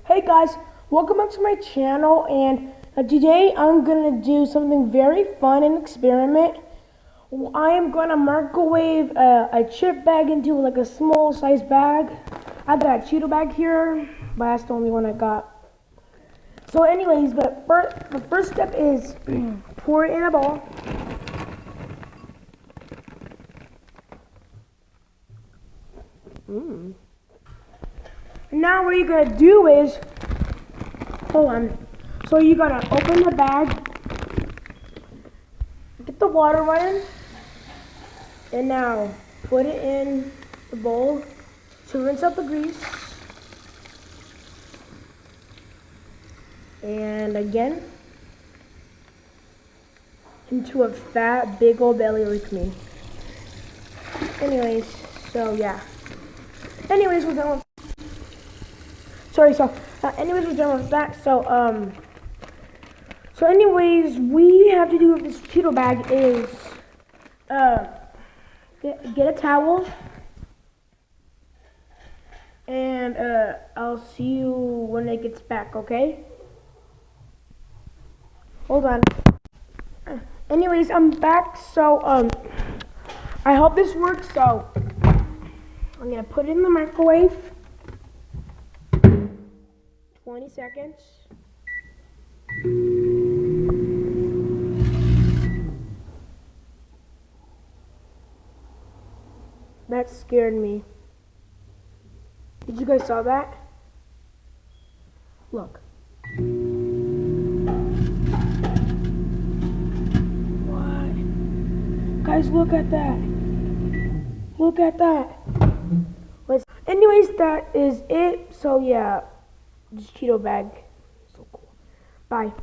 Hey guys, welcome back to my channel, and today I'm gonna do something very fun and experiment. I am gonna microwave a chip bag into like a small size bag. I got a Cheeto bag here, but that's the only one I got. So anyways, but the first step is pour it in a bowl. Now what you're gonna do is, hold on. So you gotta open the bag, get the water running, and now put it in the bowl to rinse out the grease. And again, into a fat, big old belly like me. Anyways, so yeah. Anyways, we're done with. Anyways, we're done with that. So anyways, we have to do with this Cheeto bag is, get a towel, and I'll see you when it gets back. Okay? Hold on. Anyways, I'm back. So I hope this works. So I'm gonna put it in the microwave. 20 seconds. That scared me. Did you guys saw that? Look. What? Guys, look at that. Look at that. Anyways, that is it. So yeah, this Cheeto bag. So cool. Bye.